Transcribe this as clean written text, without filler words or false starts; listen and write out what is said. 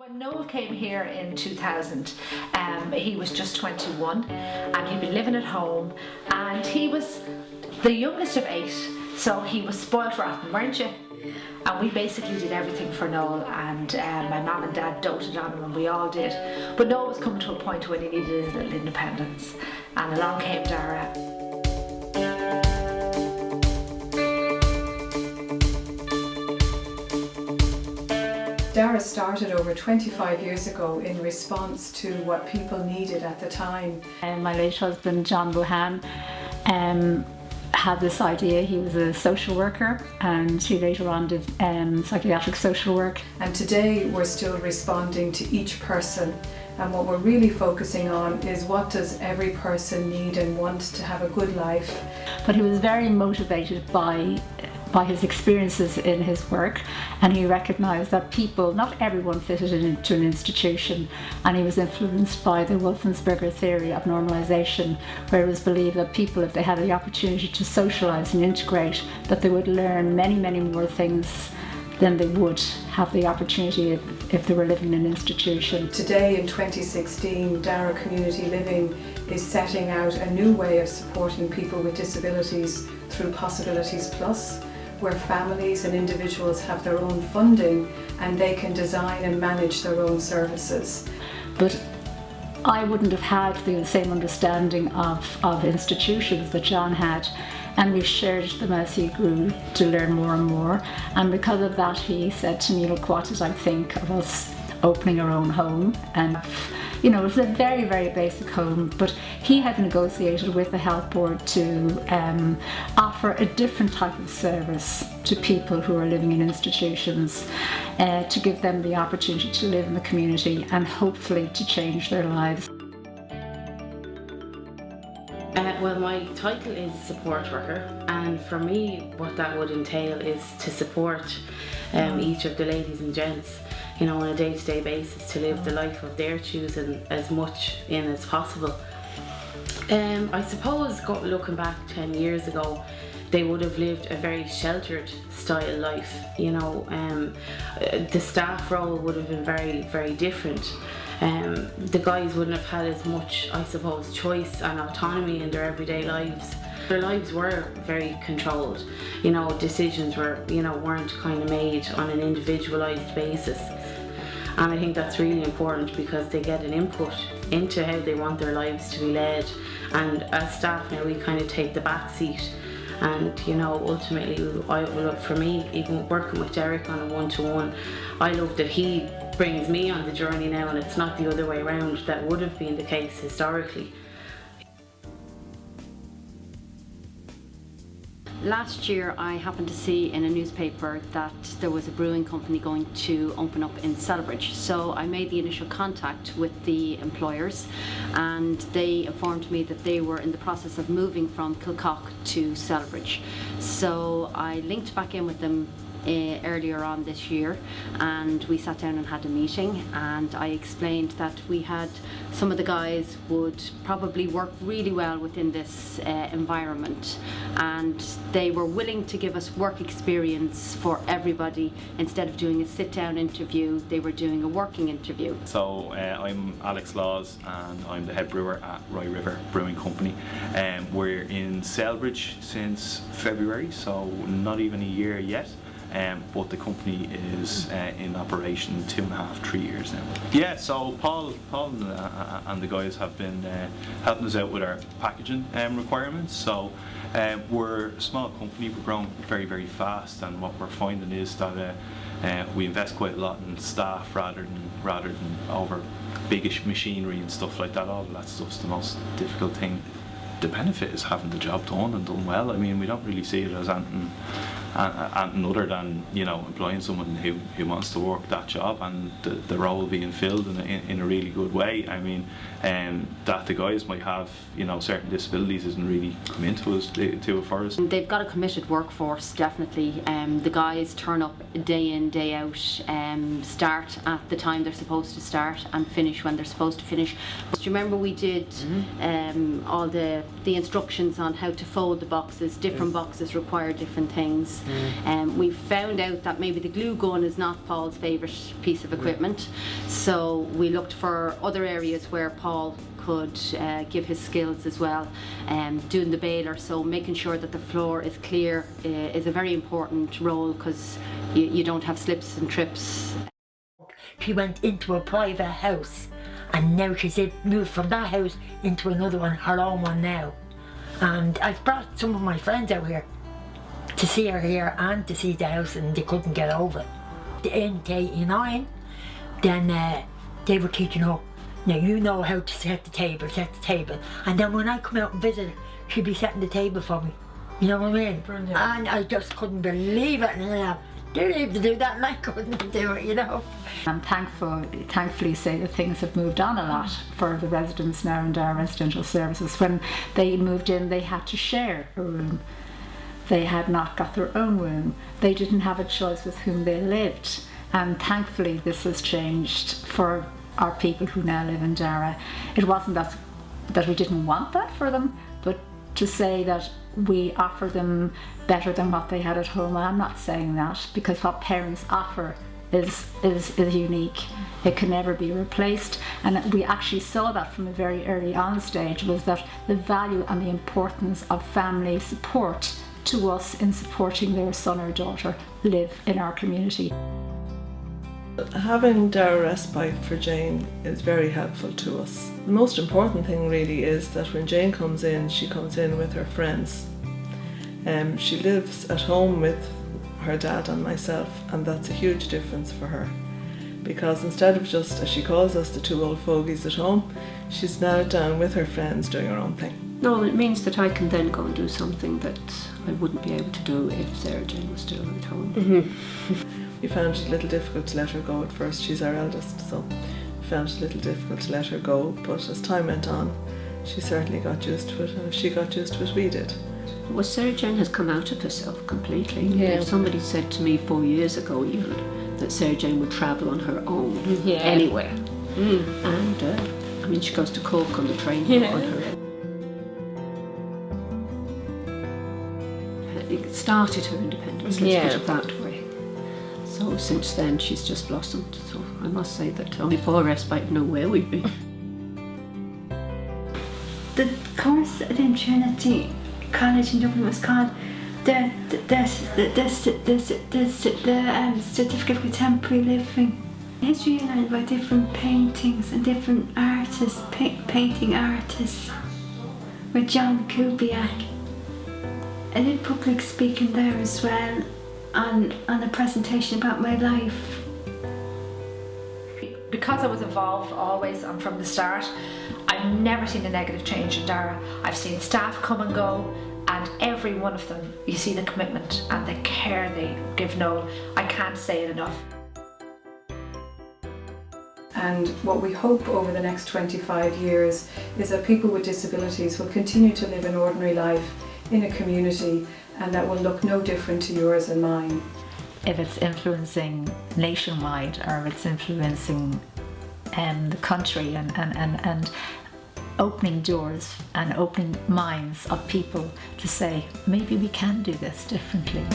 When Noel came here in 2000, he was just 21 and he'd been living at home, and he was the youngest of 8, so he was spoiled rotten, weren't you? And we basically did everything for Noel, and my mum and dad doted on him, and we all did. But Noel was coming to a point when he needed his little independence, and along came Dara. Dara started over 25 years ago in response to what people needed at the time. My late husband, John Bohan, had this idea. He was a social worker, and he later on did psychiatric social work. And today we're still responding to each person, and what we're really focusing on is what does every person need and want to have a good life. But he was very motivated by his experiences in his work, and he recognised that people, not everyone fitted into an institution, and he was influenced by the Wolfensberger theory of normalisation, where it was believed that people, if they had the opportunity to socialise and integrate, that they would learn many, many more things than they would have the opportunity if they were living in an institution. Today in 2016, Dara Community Living is setting out a new way of supporting people with disabilities through Possibilities Plus, where families and individuals have their own funding and they can design and manage their own services. But I wouldn't have had the same understanding of institutions that John had, and we shared them as he grew to learn more and more. And because of that, he said to me, look, what did I think of us opening our own home? And you know, it was a very, very basic home, but he had negotiated with the health board to offer a different type of service to people who are living in institutions, to give them the opportunity to live in the community and hopefully to change their lives. Well, my title is support worker, and for me what that would entail is to support each of the ladies and gents, you know, on a day-to-day basis, to live the life of their choosing as much in as possible. I suppose looking back 10 years ago, they would have lived a very sheltered style life, you know. The staff role would have been very, very different. The guys wouldn't have had as much, I suppose, choice and autonomy in their everyday lives. Their lives were very controlled, you know. Decisions weren't kind of made on an individualised basis, and I think that's really important because they get an input into how they want their lives to be led, and as staff now we kind of take the back seat. And you know, ultimately, for me, even working with Derek on a one-to-one, I love that he brings me on the journey now, and it's not the other way around. That would have been the case historically. Last year I happened to see in a newspaper that there was a brewing company going to open up in Celbridge, so I made the initial contact with the employers, and they informed me that they were in the process of moving from Kilcock to Celbridge. So I linked back in with them earlier on this year, and we sat down and had a meeting, and I explained that some of the guys would probably work really well within this environment, and they were willing to give us work experience for everybody. Instead of doing a sit-down interview, they were doing a working interview. So I'm Alex Laws, and I'm the head brewer at Rye River Brewing Company. We're in Celbridge since February, so not even a year yet. But the company is in operation 2.5, 3 years now. Yeah, so Paul and the guys have been helping us out with our packaging requirements. So we're a small company, we're growing very, very fast, and what we're finding is that we invest quite a lot in staff rather than over biggish machinery and stuff like that. All of that stuff's the most difficult thing. The benefit is having the job done and done well. I mean, we don't really see it as anything other than, you know, employing someone who wants to work that job and the role being filled in a really good way. I mean, that the guys might have, you know, certain disabilities isn't really come into us to it for us. They've got a committed workforce, definitely. The guys turn up day in, day out, start at the time they're supposed to start and finish when they're supposed to finish. Do you remember we did all the instructions on how to fold the boxes? Different boxes require different things. floors. We found out that maybe the glue gun is not Paul's favourite piece of equipment, so we looked for other areas where Paul could give his skills as well, doing the baler, so making sure that the floor is clear is a very important role, because you don't have slips and trips. She went into a private house, and now she's moved from that house into another one, her own one now. And I've brought some of my friends out here to see her here and to see the house, and they couldn't get over it. In 89, then they were teaching her, now you know how to set the table. And then when I come out and visit her, she'd be setting the table for me. You know what I mean? Brilliant. And I just couldn't believe it. And they're able to do that and I couldn't do it, you know. I'm thankfully say that things have moved on a lot for the residents now in Dara Residential Services. When they moved in, they had to share a room. They had not got their own room. They didn't have a choice with whom they lived. And thankfully this has changed for our people who now live in Dara. It wasn't that we didn't want that for them, but to say that we offer them better than what they had at home. And I'm not saying that, because what parents offer is unique. It can never be replaced, and we actually saw that from a very early on stage, was that the value and the importance of family support to us in supporting their son or daughter live in our community. Having Dara Respite for Jane is very helpful to us. The most important thing really is that when Jane comes in, she comes in with her friends. She lives at home with her dad and myself, and that's a huge difference for her, because instead of just, as she calls us, the two old fogies at home, she's now down with her friends doing her own thing. No, it means that I can then go and do something that I wouldn't be able to do if Sarah Jane was still at home. We found it a little difficult to let her go at first. She's our eldest, so we found it a little difficult to let her go, but as time went on, she certainly got used to it, and if she got used to it, we did. Well, Sarah Jane has come out of herself completely. Yeah. If somebody said to me 4 years ago even that Sarah Jane would travel on her own anywhere, and I mean, she goes to Cork on the train on her own. It started her independence, let's put it that way. So since then she's just blossomed. So I must say that only for respite know where we'd be. The course in Trinity College in Dublin was called the Certificate for Temporary Living. History you learn about different paintings and different artists, painting artists, with John Kubiak. I did public speaking there as well, on a presentation about my life. Because I was involved always and from the start, I've never seen a negative change in Dara. I've seen staff come and go, and every one of them, you see the commitment and the care they give Noel. I can't say it enough. And what we hope over the next 25 years is that people with disabilities will continue to live an ordinary life in a community, and that will look no different to yours and mine. If it's influencing nationwide, or if it's influencing the country and opening doors and opening minds of people to say, maybe we can do this differently.